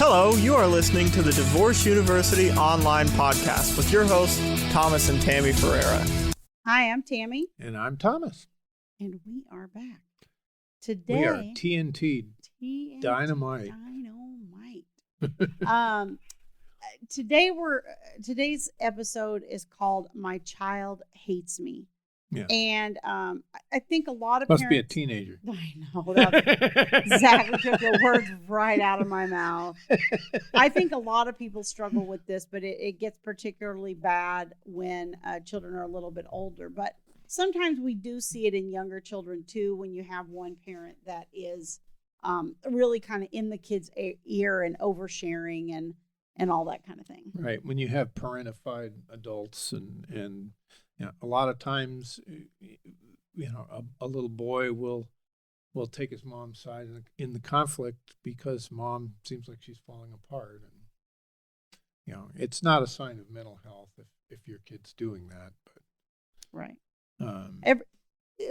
Hello, you are listening to the Divorce University online podcast with your hosts, Thomas and Tammy Ferreira. Hi, I'm Tammy. And I'm Thomas. And we are back. Today, we are TNT Dynamite. Today's episode is called My Child Hates Me. Yeah. And I think a lot of Must parents... be a teenager. I know. Exactly. Took the words right out of my mouth. I think a lot of people struggle with this, but it gets particularly bad when children are a little bit older. But sometimes we do see it in younger children, too, when you have one parent that is really kind of in the kid's ear and oversharing and all that kind of thing. Right. When you have parentified adults and you know, a lot of times, you know, a little boy will take his mom's side in the conflict because mom seems like she's falling apart. And, you know, it's not a sign of mental health if your kid's doing that. But right.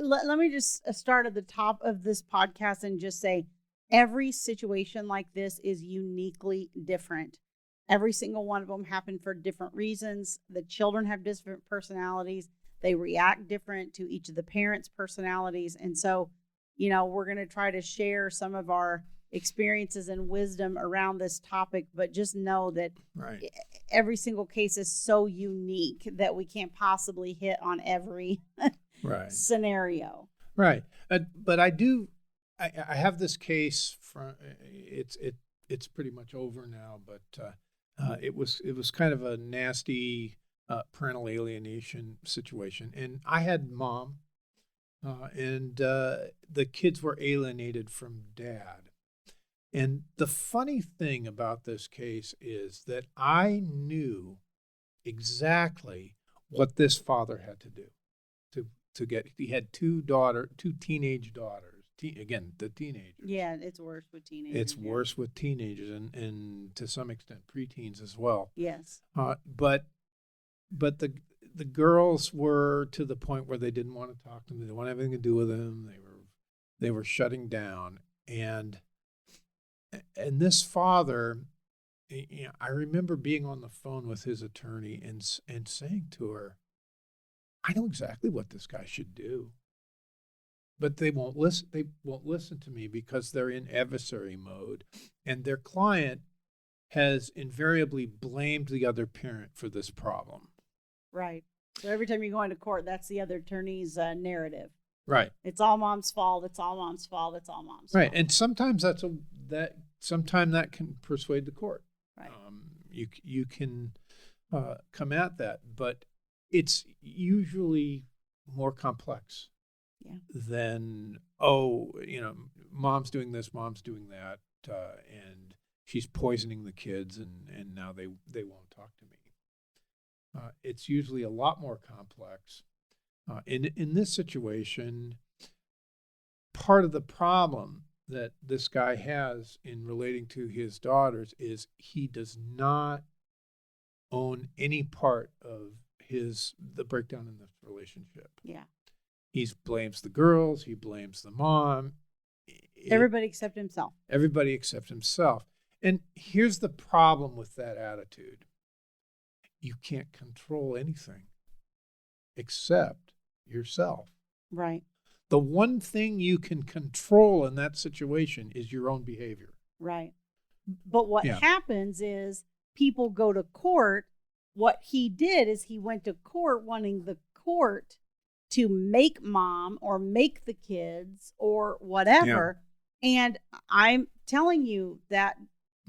Let me just start at the top of this podcast and just say every situation like this is uniquely different. Every single one of them happened for different reasons. The children have different personalities. They react different to each of the parents' personalities. And so, you know, we're going to try to share some of our experiences and wisdom around this topic, but just know that every single case is so unique that we can't possibly hit on every scenario. Right. But I have this case from, it's pretty much over now, but it was kind of a nasty parental alienation situation, and I had mom, and the kids were alienated from dad. And the funny thing about this case is that I knew exactly what this father had to do to get. He had two teenage daughters. Again, the teenagers. Yeah, it's worse with teenagers. It's worse with teenagers and to some extent preteens as well. Yes. But the girls were to the point where they didn't want to talk to them. They didn't want anything to do with them. They were shutting down. And this father, you know, I remember being on the phone with his attorney and saying to her, I know exactly what this guy should do. But they won't listen. They won't listen to me because they're in adversary mode, and their client has invariably blamed the other parent for this problem. Right. So every time you go into court, that's the other attorney's narrative. Right. It's all mom's fault. It's all mom's fault. It's all mom's fault. Right. And sometimes sometimes that can persuade the court. Right. You can come at that, but it's usually more complex. Yeah. Then, you know, mom's doing this, mom's doing that, and she's poisoning the kids, and now they won't talk to me. It's usually a lot more complex. In this situation, part of the problem that this guy has in relating to his daughters is he does not own any part of the breakdown in this relationship. Yeah. He blames the girls. He blames the mom. Everybody except himself. Everybody except himself. And here's the problem with that attitude. You can't control anything except yourself. Right. The one thing you can control in that situation is your own behavior. Right. But what happens is people go to court. What he did is he went to court wanting the court to make mom or make the kids or whatever. Yeah. And I'm telling you that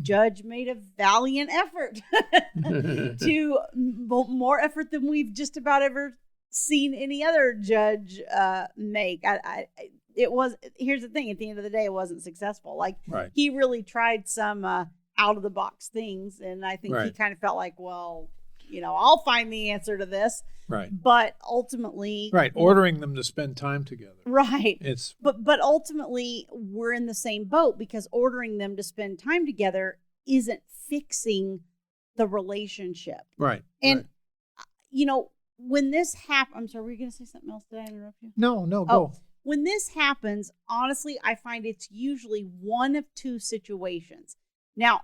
judge made a valiant effort to more effort than we've just about ever seen any other judge make. Here's the thing. At the end of the day, it wasn't successful. Like he really tried some out of the box things. And I think he kind of felt like, well, you know, I'll find the answer to this. Right. But ultimately. Right. Ordering them to spend time together. Right. But ultimately, we're in the same boat because ordering them to spend time together isn't fixing the relationship. Right. And, you know, when this happens, I'm sorry, were you going to say something else? Did I interrupt you? No, go. When this happens, honestly, I find it's usually one of two situations. Now,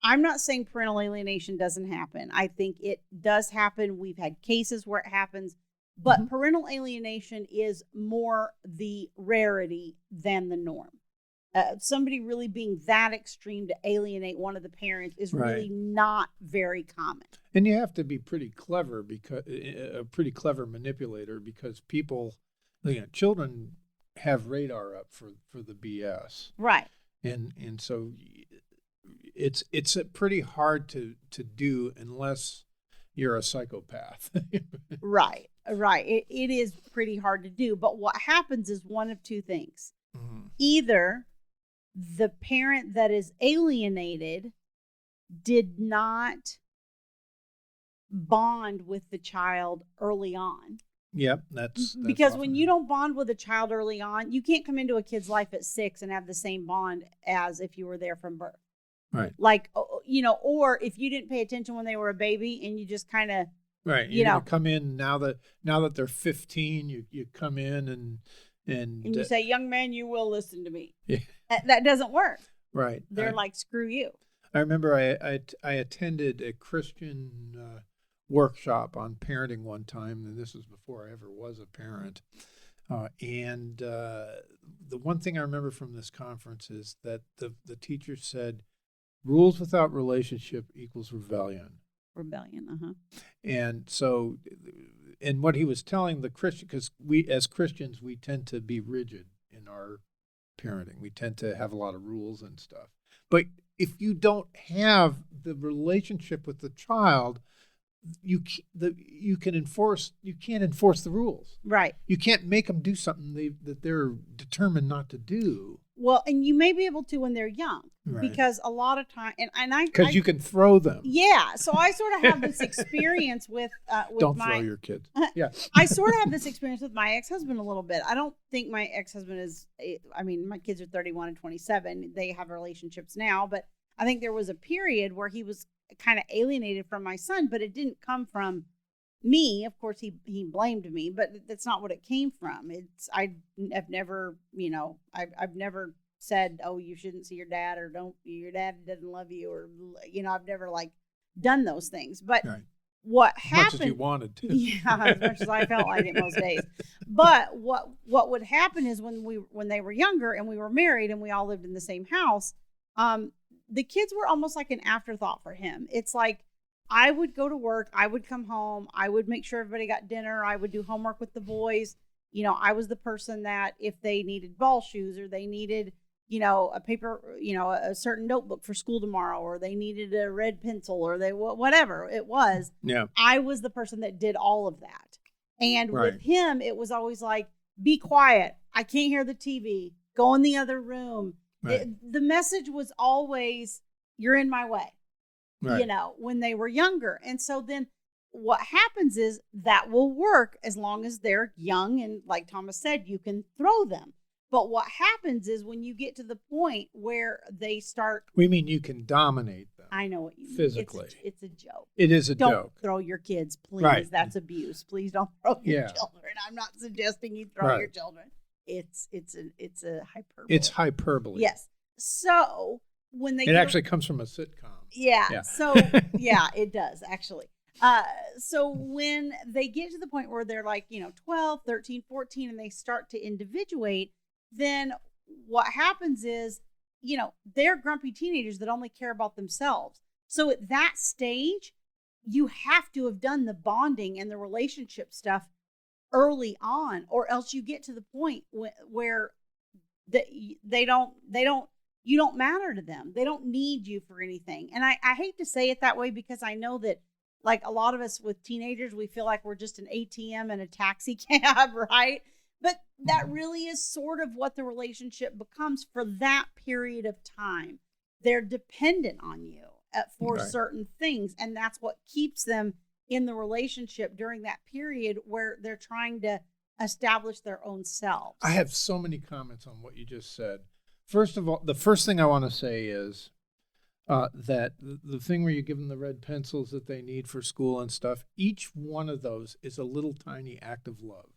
I'm not saying parental alienation doesn't happen. I think it does happen. We've had cases where it happens, but parental alienation is more the rarity than the norm. Somebody really being that extreme to alienate one of the parents is really not very common. And you have to be pretty clever, because a pretty clever manipulator, because people, children have radar up for the BS. Right. And so it's pretty hard to do unless you're a psychopath. Right. It is pretty hard to do. But what happens is one of two things. Either the parent that is alienated did not bond with the child early on. Yep, that's because when you don't bond with a child early on, you can't come into a kid's life at 6 and have the same bond as if you were there from birth. Right. Like, or if you didn't pay attention when they were a baby and you just kind of, right. You come in now that they're 15, you come in and you say, young man, you will listen to me. Yeah. That doesn't work. Right. They're like, screw you. I remember I attended a Christian workshop on parenting one time, and this was before I ever was a parent. And the one thing I remember from this conference is that the teacher said, rules without relationship equals rebellion. And so, and what he was telling the Christian, because we as Christians, we tend to be rigid in our parenting. We tend to have a lot of rules and stuff. But if you don't have the relationship with the child, you can't enforce the rules. Right. You can't make them do something that they're determined not to do. Well, and you may be able to when they're young, because a lot of time, because you can throw them. Yeah. So I sort of have this experience with don't throw your kids. Yeah. I sort of have this experience with my ex-husband a little bit. I don't think my ex-husband is. I mean, my kids are 31 and 27. They have relationships now, but I think there was a period where he was kind of alienated from my son, but it didn't come from me. Of course, he blamed me, but that's not what it came from. I've never, I've never said, oh, you shouldn't see your dad, or your dad doesn't love you, or, I've never done those things. But what happened, as much as you wanted to. Yeah, as much as I felt like it most days. But what would happen is when they were younger and we were married and we all lived in the same house, the kids were almost like an afterthought for him. It's like, I would go to work, I would come home, I would make sure everybody got dinner, I would do homework with the boys. I was the person that if they needed ball shoes, or they needed, a paper, a certain notebook for school tomorrow, or they needed a red pencil, or whatever it was. Yeah. I was the person that did all of that. And with him, it was always like, be quiet. I can't hear the TV. Go in the other room. Right. The message was always, you're in my way. Right. When they were younger. And so then what happens is that will work as long as they're young. And like Thomas said, you can throw them. But what happens is when you get to the point where they start. We mean you can dominate them. I know what you mean. Physically. It's a joke. It is a joke. Don't throw your kids, please. Right. That's abuse. Please don't throw your children. I'm not suggesting you throw your children. It's a hyperbole. It's hyperbole. Yes. So when they actually comes from a sitcom. Yeah. So yeah, it does actually. So when they get to the point where they're like, 12, 13, 14, and they start to individuate, then what happens is, they're grumpy teenagers that only care about themselves. So at that stage, you have to have done the bonding and the relationship stuff early on, or else you get to the point where you don't matter to them. They don't need you for anything. And I hate to say it that way, because I know that like a lot of us with teenagers, we feel like we're just an ATM and a taxi cab, right? But that really is sort of what the relationship becomes for that period of time. They're dependent on you for certain things. And that's what keeps them in the relationship during that period where they're trying to establish their own selves. I have so many comments on what you just said. First of all, the first thing I want to say is that the thing where you give them the red pencils that they need for school and stuff, each one of those is a little tiny act of love.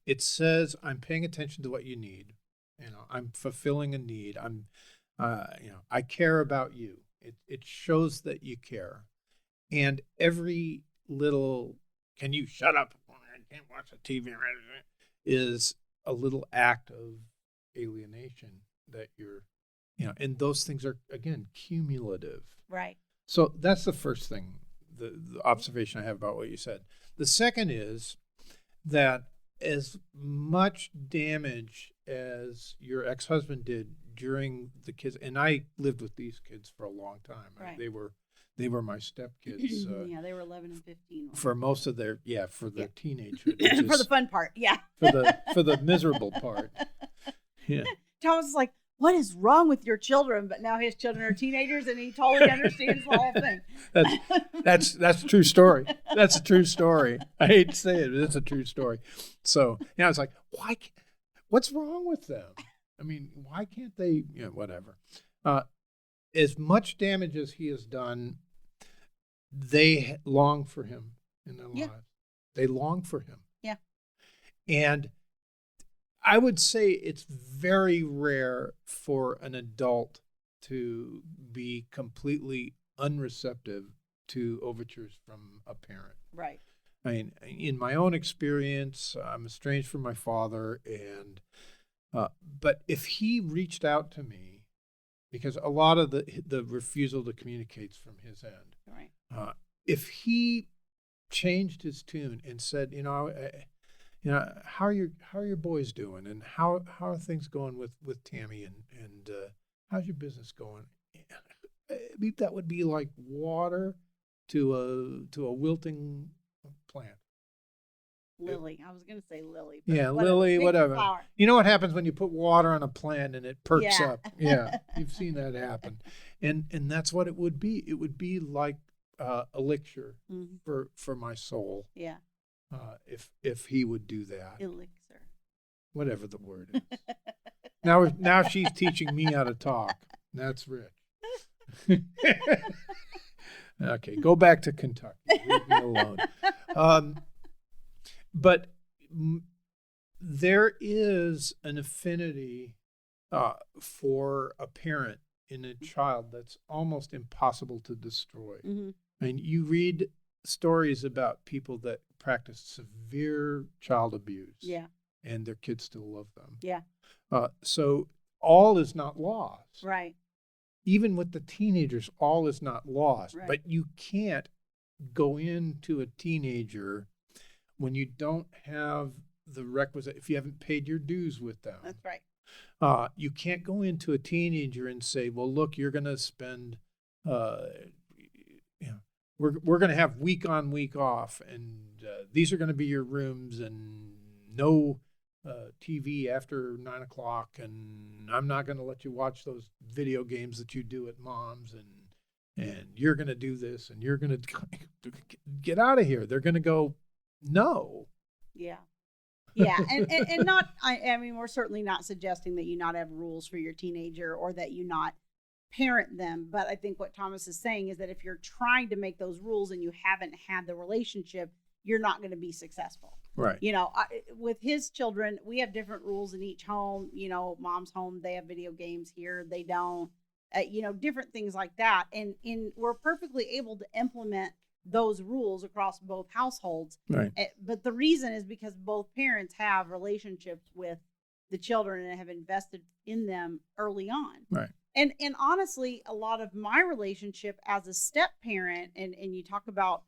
It says, I'm paying attention to what you need. I'm fulfilling a need. I care about you. It shows that you care. And every little, can you shut up? I can't watch the TV, is a little act of alienation that you're, and those things are, again, cumulative. Right. So that's the first thing, the observation I have about what you said. The second is that as much damage as your ex-husband did during the kids, and I lived with these kids for a long time. Right. They were my stepkids. Yeah, they were 11 and 15. For most of their teenagehood. For the fun part, yeah. for the miserable part. Yeah. Thomas is like, what is wrong with your children? But now his children are teenagers, and he totally understands the whole thing. That's a true story. That's a true story. I hate to say it, but it's a true story. So it's like, what's wrong with them? I mean, why can't they? Whatever. As much damage as he has done, they long for him in their lives. They long for him. Yeah. And I would say it's very rare for an adult to be completely unreceptive to overtures from a parent. Right. I mean, in my own experience, I'm estranged from my father, and but if he reached out to me, because a lot of the refusal to communicate from his end, right? If he changed his tune and said, how are your boys doing, and how are things going with Tammy, and how's your business going? I mean, that would be like water to a wilting plant. Lily. I was going to say lily. Yeah, lily, whatever. Flower. You know what happens when you put water on a plant and it perks up? Yeah, you've seen that happen. And that's what it would be. It would be like elixir for my soul. Yeah. If he would do that. Elixir. Whatever the word is. Now she's teaching me how to talk. That's rich. Okay, go back to Kentucky. Leave me alone. But there is an affinity for a parent in a child that's almost impossible to destroy. Mm-hmm. I mean, you read stories about people that practice severe child abuse. Yeah. And their kids still love them. Yeah. So all is not lost. Right. Even with the teenagers, all is not lost. Right. But you can't go into a teenager when you don't have the requisite, if you haven't paid your dues with them. That's right. You can't go into a teenager and say, well, look, you're going to spend, we're going to have week on, week off, and these are going to be your rooms, and no TV after 9 o'clock, and I'm not going to let you watch those video games that you do at mom's, and you're going to do this, and you're going to get out of here. They're going to go, no. Yeah. Yeah. And not, I mean, we're certainly not suggesting that you not have rules for your teenager or that you not parent them. But I think what Thomas is saying is that if you're trying to make those rules and you haven't had the relationship, you're not going to be successful. Right. With his children, we have different rules in each home. Mom's home, they have video games. Here, they don't. Different things like that. And we're perfectly able to implement those rules across both households. Right. But the reason is because both parents have relationships with the children and have invested in them early on. Right. And honestly, a lot of my relationship as a step parent, and you talk about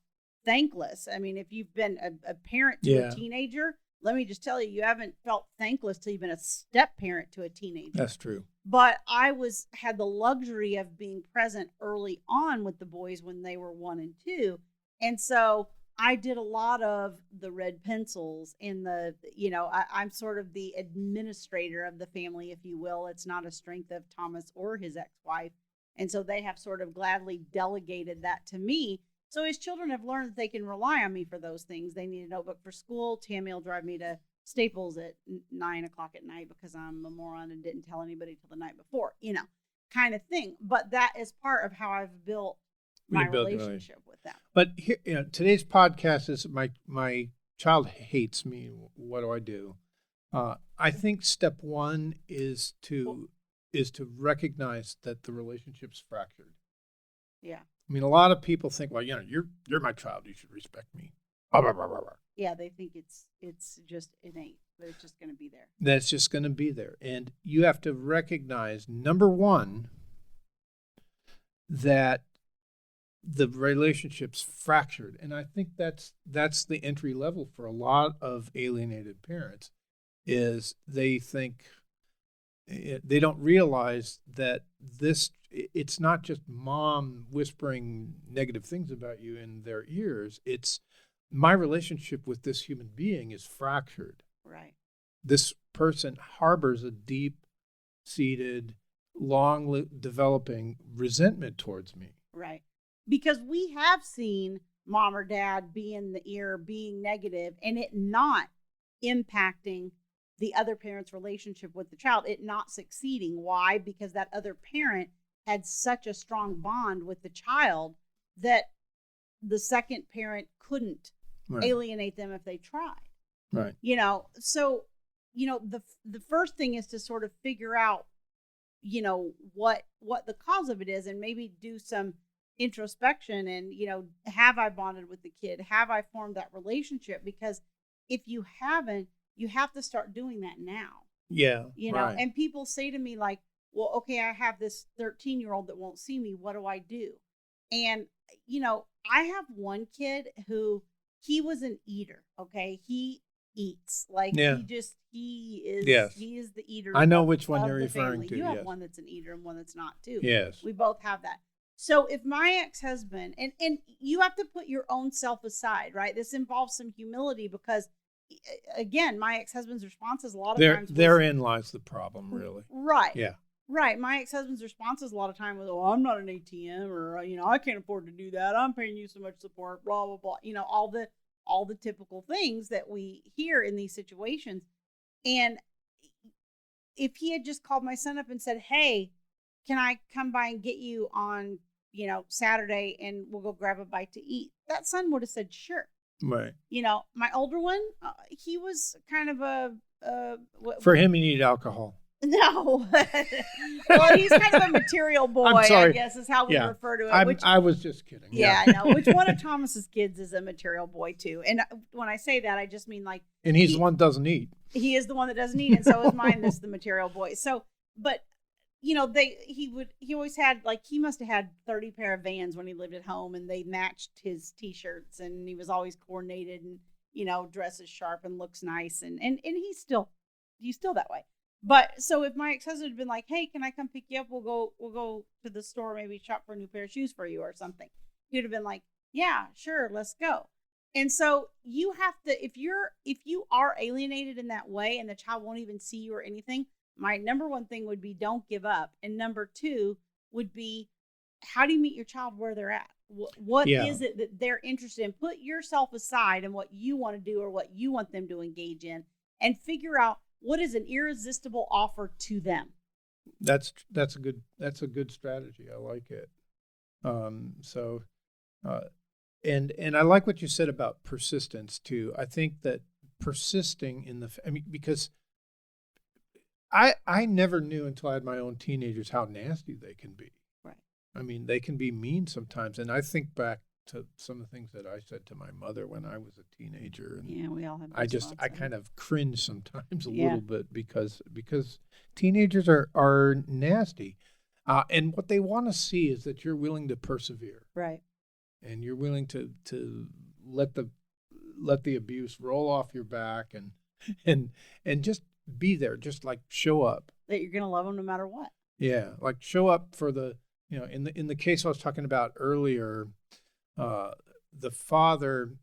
thankless. I mean, if you've been a parent to a teenager, let me just tell you, you haven't felt thankless till you've been a step parent to a teenager. That's true. But I had the luxury of being present early on with the boys when they were 1 and 2. And so I did a lot of the red pencils and I'm sort of the administrator of the family, if you will. It's not a strength of Thomas or his ex-wife. And so they have sort of gladly delegated that to me. So his children have learned that they can rely on me for those things. They need a notebook for school. Tammy will drive me to Staples at 9 o'clock at night because I'm a moron and didn't tell anybody till the night before, kind of thing. But that is part of how I've built my relationship with them. But here, today's podcast is my child hates me. What do I do? I think step one is to recognize that the relationship's fractured. Yeah. I mean, a lot of people think, well, you're my child. You should respect me. Blah, blah, blah, blah, blah. Yeah, they think it's just innate. That it's just going to be there. That's just going to be there. And you have to recognize, number one, that the relationship's fractured. And I think that's the entry level for a lot of alienated parents, is they think, they don't realize that it's not just mom whispering negative things about you in their ears. It's my relationship with this human being is fractured. Right. This person harbors a deep-seated, long-developing resentment towards me. Right. Because we have seen mom or dad be in the ear, being negative, and it not impacting the other parent's relationship with the child, it not succeeding. Why? Because that other parent had such a strong bond with the child that the second parent couldn't alienate them if they tried. Right. So, the first thing is to sort of figure out, what the cause of it is, and maybe do some introspection and, have I bonded with the kid? Have I formed that relationship? Because if you haven't, you have to start doing that now. Yeah. Right. And people say to me like, well, okay, I have this 13-year-old that won't see me. What do I do? And, I have one kid who, he was an eater. Okay. He eats like he is the eater. I know which one you're referring to. You have one that's an eater and one that's not too. Yes. We both have that. So if my ex-husband, and you have to put your own self aside, right? This involves some humility because, again, my ex-husband's response is a lot of times. Therein lies the problem, really. Right. Yeah. Right. My ex-husband's response is a lot of time with, oh, I'm not an ATM, or, I can't afford to do that. I'm paying you so much support, blah, blah, blah. All the typical things that we hear in these situations. And if he had just called my son up and said, hey, can I come by and get you on, Saturday, and we'll go grab a bite to eat, that son would have said, sure. Right. My older one, he was kind of for him, he needed alcohol. No. Well, he's kind of a material boy, I guess is how we refer to it. I was just kidding. Yeah, I know. Which one of Thomas's kids is a material boy too? And when I say that, I just mean like. And he's the one that doesn't eat. He is the one that doesn't eat, and so is mine. This the material boy. So, but he always had, like, he must have had 30 pair of Vans when he lived at home, and they matched his T-shirts, and he was always coordinated and dresses sharp and looks nice, and he's still that way. But so if my ex-husband had been like, hey, can I come pick you up? We'll go to the store, maybe shop for a new pair of shoes for you or something. He would have been like, yeah, sure, let's go. And so you have to, if you are alienated in that way and the child won't even see you or anything, my number one thing would be don't give up. And number two would be, how do you meet your child where they're at? What is it that they're interested in? Put yourself aside and what you want to do or what you want them to engage in, and figure out what is an irresistible offer to them. That's a good strategy. I like it. And I like what you said about persistence too. I think that persisting because I never knew until I had my own teenagers how nasty they can be. Right. I mean, they can be mean sometimes. And I think back to some of the things that I said to my mother when I was a teenager. And yeah, we all have. I kind of cringe sometimes a little bit because teenagers are nasty. And what they want to see is that you're willing to persevere. Right. And you're willing to let the abuse roll off your back and just be there, just like show up. That you're going to love them no matter what. Yeah, like show up for the, in the case I was talking about earlier, the father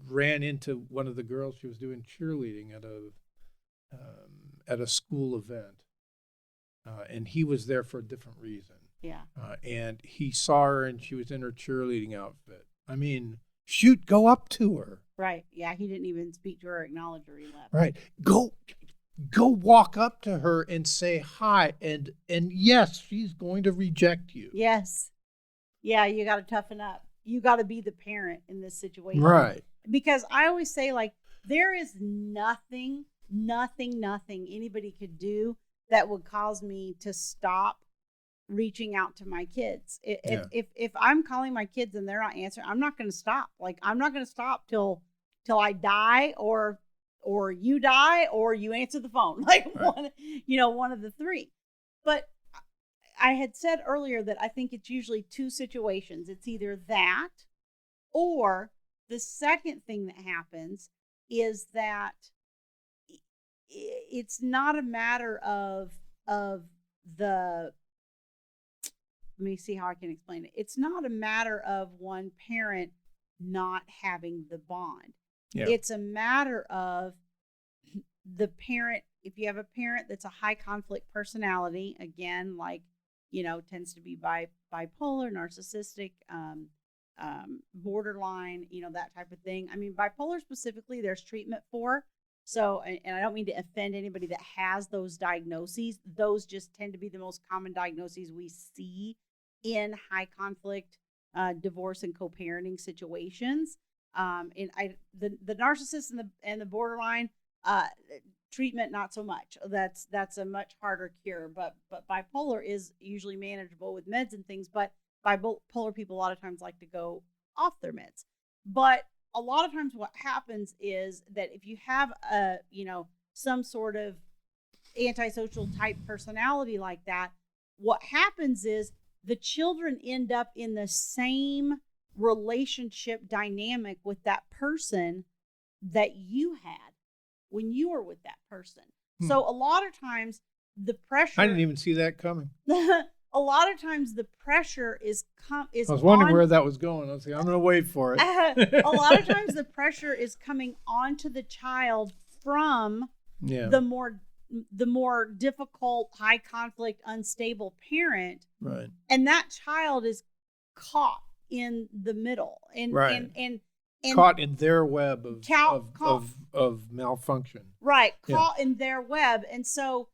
ran into one of the girls. She was doing cheerleading at a school event, and he was there for a different reason. Yeah. And he saw her, and she was in her cheerleading outfit. I mean, shoot, go up to her. Right. Yeah, he didn't even speak to her, acknowledge her. He left. Right. Go walk up to her and say hi. And yes, she's going to reject you. Yes. Yeah, you got to toughen up. You got to be the parent in this situation. Right. Because I always say, like, there is nothing anybody could do that would cause me to stop reaching out to my kids. If I'm calling my kids and they're not answering, I'm not going to stop. Like, I'm not going to stop till I die, or you die, or you answer the phone. Like, right. one of the three. But I had said earlier that I think it's usually two situations. It's either that, or the second thing that happens is that it's not a matter of the, let me see how I can explain it. It's not a matter of one parent not having the bond. Yeah. It's a matter of the parent. If you have a parent that's a high conflict personality, again, like, tends to be bipolar, narcissistic, borderline, that type of thing. I mean, bipolar specifically, there's treatment for. So, and I don't mean to offend anybody that has those diagnoses. Those just tend to be the most common diagnoses we see in high conflict divorce and co-parenting situations. The narcissist and the borderline treatment, not so much. That's a much harder cure. But bipolar is usually manageable with meds and things. But bipolar people a lot of times like to go off their meds. But a lot of times what happens is that if you have some sort of antisocial type personality like that, what happens is the children end up in the same relationship dynamic with that person that you had when you were with that person. So a lot of times the pressure, I didn't even see that coming. A lot of times the pressure is I was wondering where that was going. I was like, I'm going to wait for it. A lot of times the pressure is coming onto the child from the more difficult, high conflict, unstable parent. Right. And that child is caught in the middle. And caught in their web of malfunction. Right. Caught in their web. And so,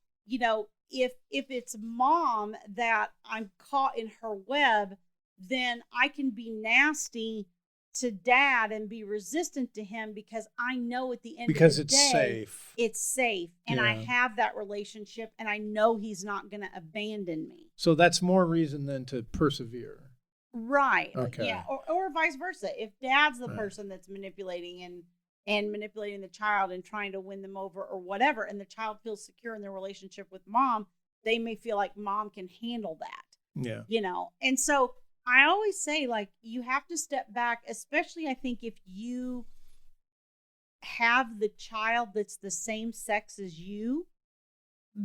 if it's mom that I'm caught in her web, then I can be nasty to dad and be resistant to him because I know at the end of the day, it's safe. And I have that relationship and I know he's not going to abandon me. So that's more reason than to persevere. Right. Okay. Yeah. Or vice versa. If dad's the person that's manipulating and manipulating the child and trying to win them over or whatever, and the child feels secure in their relationship with mom, they may feel like mom can handle that. Yeah. And so I always say, like, you have to step back, especially I think if you have the child that's the same sex as you,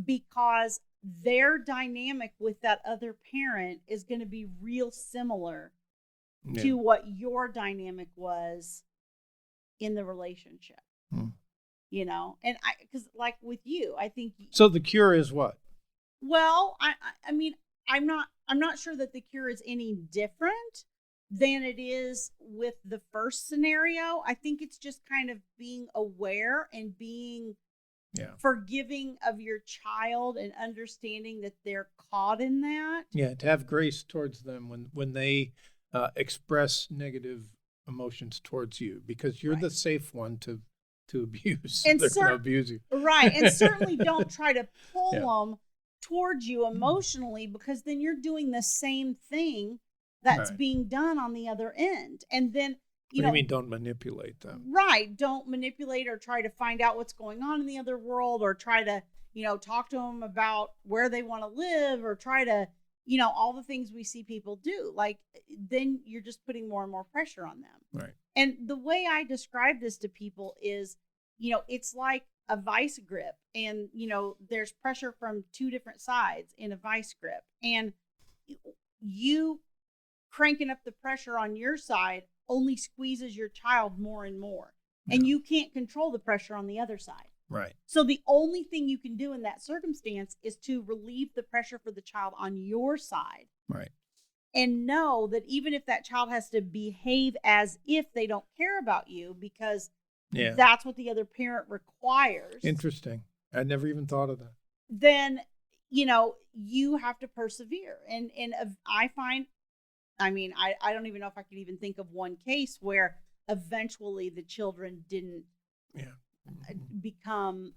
because their dynamic with that other parent is going to be real similar to what your dynamic was in the relationship. And because like with you, I think so the cure is what? Well, I mean, I'm not sure that the cure is any different than it is with the first scenario. I think it's just kind of being aware and being forgiving of your child and understanding that they're caught in that. Yeah, to have grace towards them when they express negative emotions towards you, because you're the safe one to abuse. And they're going to abuse you. Right, and certainly don't try to pull them towards you emotionally, because then you're doing the same thing that's being done on the other end. And then What do you mean don't manipulate them? Right. Don't manipulate or try to find out what's going on in the other world, or try to, talk to them about where they want to live, or try to, all the things we see people do. Like, then you're just putting more and more pressure on them. Right. And the way I describe this to people is, it's like a vice grip, and, there's pressure from two different sides in a vice grip, and you cranking up the pressure on your side only squeezes your child more and more. And you can't control the pressure on the other side. Right. So the only thing you can do in that circumstance is to relieve the pressure for the child on your side. Right. And know that even if that child has to behave as if they don't care about you, because that's what the other parent requires. Interesting. I never even thought of that. Then, you have to persevere. And I find, I don't even know if I could even think of one case where eventually the children didn't become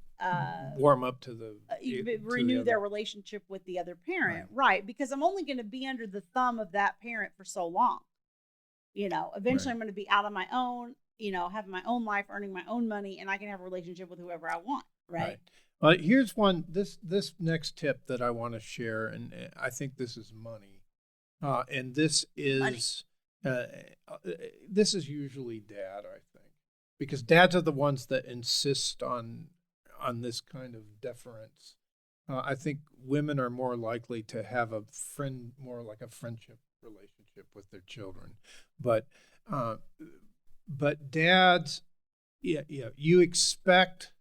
warm up to the renew their relationship with the other parent, right? Because I'm only going to be under the thumb of that parent for so long. Eventually I'm going to be out on my own, having my own life, earning my own money, and I can have a relationship with whoever I want, right? Here's one, this next tip that I want to share, and I think this is money. And this is this is usually dad, I think, because dads are the ones that insist on this kind of deference. I think women are more likely to have more like a friendship relationship with their children, but dads, you expect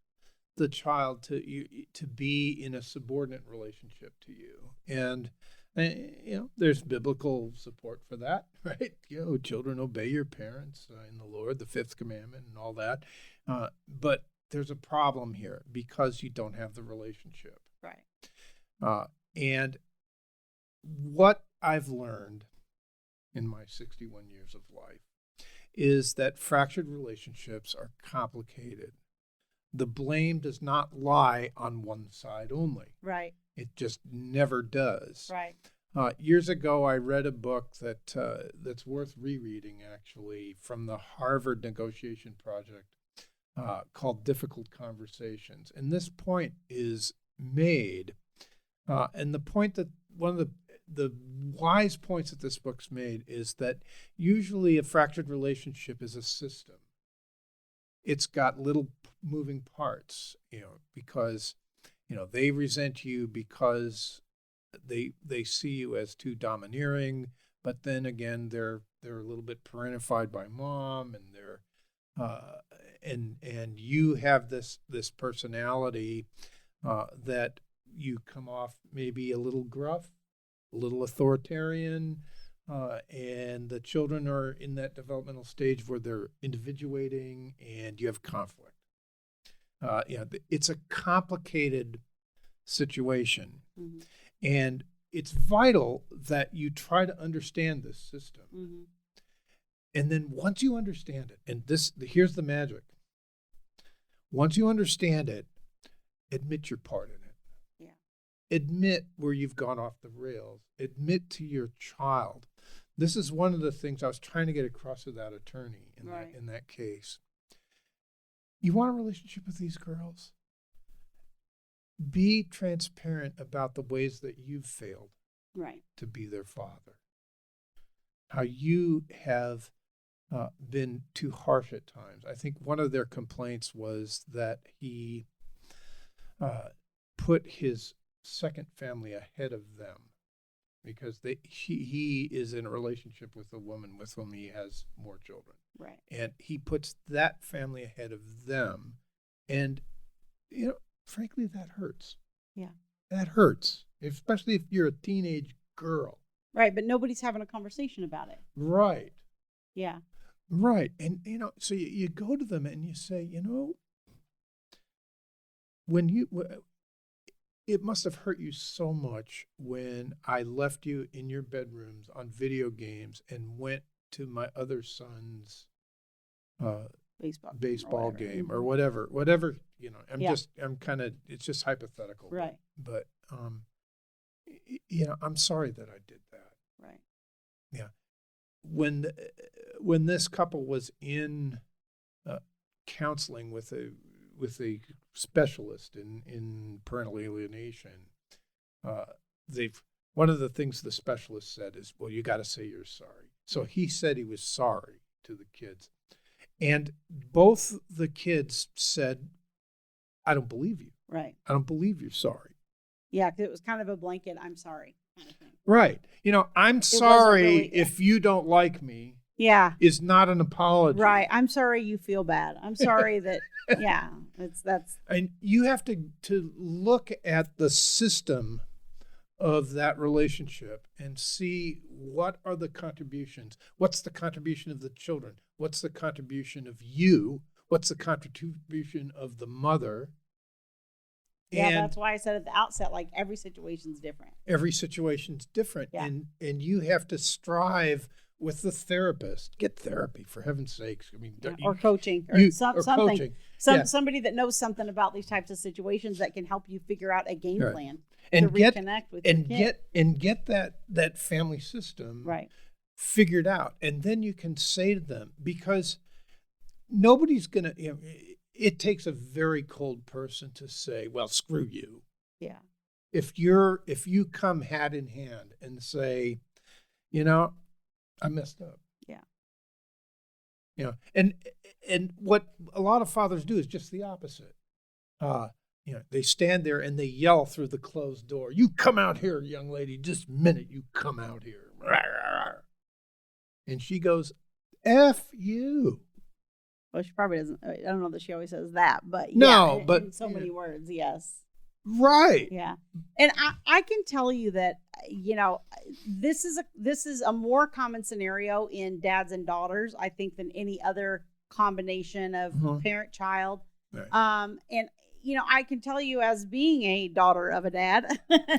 the child to be in a subordinate relationship to you, and there's biblical support for that, right? Children, obey your parents in the Lord, the fifth commandment, and all that. But there's a problem here because you don't have the relationship, right? And what I've learned in my 61 years of life is that fractured relationships are complicated. The blame does not lie on one side only. Right. It just never does. Right. Years ago, I read a book that's worth rereading, actually, from the Harvard Negotiation Project called Difficult Conversations. And this point is made, and the point that one of the wise points that this book's made is that usually a fractured relationship is a system. It's got little moving parts, because, they resent you because they see you as too domineering, but then again, they're a little bit parentified by mom, and they're and you have this personality that you come off maybe a little gruff, a little authoritarian, and the children are in that developmental stage where they're individuating, and you have conflict. It's a complicated situation, mm-hmm. and it's vital that you try to understand this system. Mm-hmm. And then once you understand it, and here's the magic. Once you understand it, admit your part in it. Yeah. Admit where you've gone off the rails. Admit to your child. This is one of the things I was trying to get across to that attorney in that case. You want a relationship with these girls? Be transparent about the ways that you've failed to be their father. How you have been too harsh at times. I think one of their complaints was that he put his second family ahead of them because he is in a relationship with a woman with whom he has more children. Right. And he puts that family ahead of them. And, frankly, that hurts. Yeah. That hurts, especially if you're a teenage girl. Right, but nobody's having a conversation about it. Right. Yeah. Right. And, so you go to them and you say, it must have hurt you so much when I left you in your bedrooms on video games and went to my other son's baseball game or whatever, it's just hypothetical. Right. But, I'm sorry that I did that. Right. Yeah. When this couple was in counseling with a specialist in parental alienation, one of the things the specialist said is, well, you got to say you're sorry. So he said he was sorry to the kids. And both the kids said, I don't believe you. Right. I don't believe you're sorry. Yeah, because it was kind of a blanket, I'm sorry kind of thing. Right. I'm sorry if you don't like me. Yeah. Is not an apology. Right. I'm sorry you feel bad. I'm sorry that, yeah, that's. And you have to look at the system of that relationship and see what are the contributions. What's the contribution of the children? What's the contribution of you? What's the contribution of the mother? Yeah, that's why I said at the outset, like every situation's different. Every situation's different. Yeah. And you have to strive with the therapist. Get therapy, for heaven's sakes. I mean, or coaching or something. Coaching. Somebody that knows something about these types of situations that can help you figure out a game plan and to reconnect with your kid. Get that family system right figured out, and then you can say to them, because nobody's gonna. It takes a very cold person to say, "Well, screw you." Yeah. If you come hat in hand and say, I messed up. Yeah. And what a lot of fathers do is just the opposite. They stand there and they yell through the closed door, "You come out here, young lady, this minute you come out here." And she goes, "F you." Well, she probably doesn't. I don't know that she always says that, but no, but in so many words, yes. Right. Yeah. And I can tell you that, this is a more common scenario in dads and daughters, I think, than any other combination of parent child. Right. And, I can tell you, as being a daughter of a dad,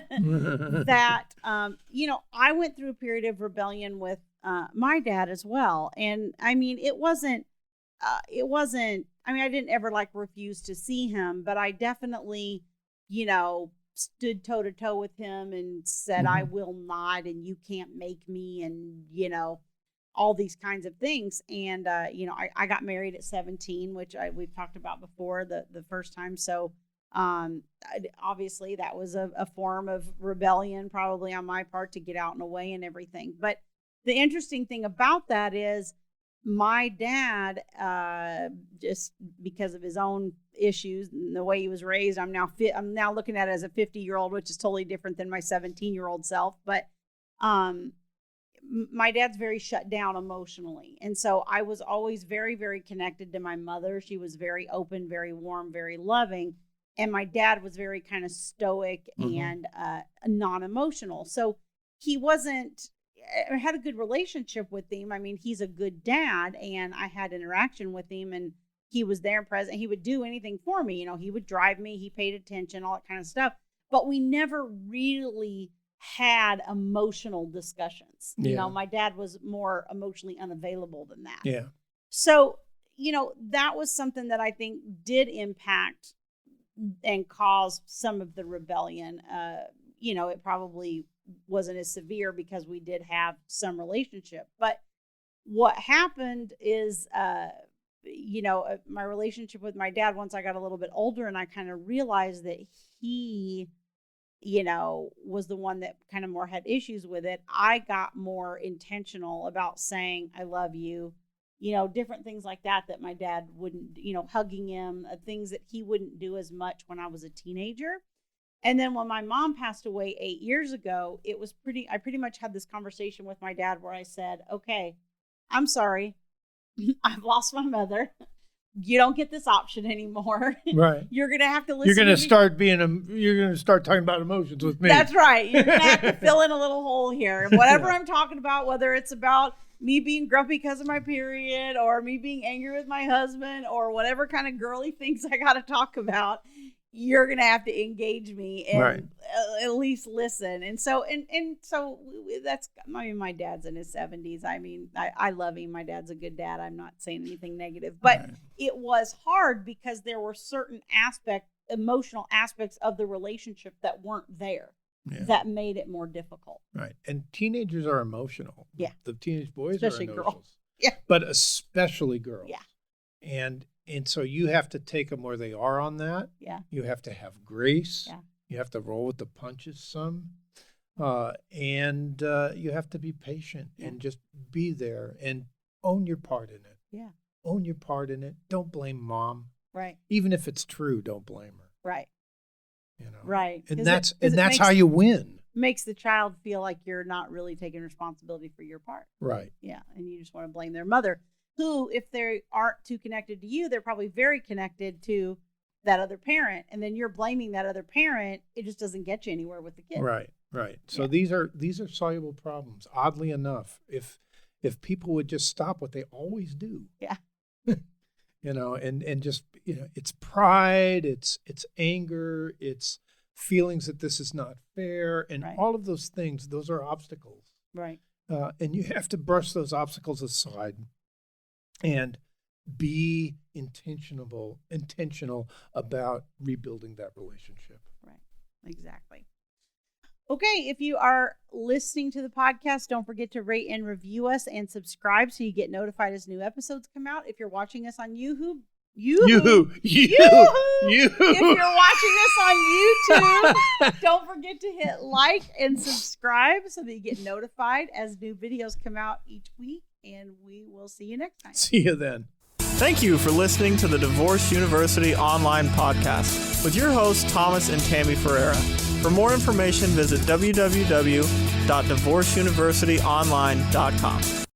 that, I went through a period of rebellion with my dad as well. And I mean, it wasn't, I didn't ever refuse to see him, but I definitely, stood toe to toe with him and said, I will not, and you can't make me, and, all these kinds of things. And, I got married at 17, which we've talked about before the first time. So, obviously that was a form of rebellion probably on my part to get out and away and everything. But the interesting thing about that is, my dad, just because of his own issues and the way he was raised, I'm now looking at it as a 50-year-old, which is totally different than my 17-year-old self. But my dad's very shut down emotionally. And so I was always very, very connected to my mother. She was very open, very warm, very loving. And my dad was very kind of stoic and non-emotional. So I had a good relationship with him. I mean, he's a good dad, and I had interaction with him, and he was there and present. He would do anything for me. He would drive me. He paid attention, all that kind of stuff. But we never really had emotional discussions. Yeah. My dad was more emotionally unavailable than that. Yeah. So, that was something that I think did impact and cause some of the rebellion. It probably wasn't as severe because we did have some relationship. But what happened is, my relationship with my dad, once I got a little bit older and I kind of realized that he, was the one that kind of more had issues with it, I got more intentional about saying, I love you, different things like that my dad wouldn't, hugging him, things that he wouldn't do as much when I was a teenager. And then when my mom passed away 8 years ago, I pretty much had this conversation with my dad where I said, okay, I'm sorry. I've lost my mother. You don't get this option anymore. Right. You're going to have to listen. You're going to start talking about emotions with me. That's right. You're going to have to fill in a little hole here. And whatever I'm talking about, whether it's about me being grumpy because of my period or me being angry with my husband or whatever kind of girly things I got to talk about, you're going to have to engage me and at least listen. And so that's, my dad's in his 70s. I mean, I love him. My dad's a good dad. I'm not saying anything negative, but it was hard because there were certain emotional aspects of the relationship that weren't there that made it more difficult. Right. And teenagers are emotional. Yeah. The teenage boys especially are emotional. Girls. Yeah. But especially girls. Yeah. And so you have to take them where they are on that. Yeah. You have to have grace. Yeah. You have to roll with the punches some. And you have to be patient and just be there and own your part in it. Yeah. Own your part in it. Don't blame mom. Right. Even if it's true, don't blame her. Right. Right. And that's how you win. Makes the child feel like you're not really taking responsibility for your part. Right. Yeah. And you just want to blame their mother, who, if they aren't too connected to you, they're probably very connected to that other parent. And then you're blaming that other parent. It just doesn't get you anywhere with the kid. Right. Right. So these are soluble problems. Oddly enough, if people would just stop what they always do. Yeah. And just, it's pride, it's anger, it's feelings that this is not fair. And all of those things, those are obstacles. Right. and you have to brush those obstacles aside and be intentional about rebuilding that relationship. Right. Exactly. Okay, if you are listening to the podcast, don't forget to rate and review us and subscribe so you get notified as new episodes come out. If you're watching us on YouTube, if you're watching us on YouTube, don't forget to hit like and subscribe so that you get notified as new videos come out each week. And we will see you next time. See you then. Thank you for listening to the Divorce University online podcast with your hosts, Thomas and Tammy Ferreira. For more information, visit www.divorceuniversityonline.com.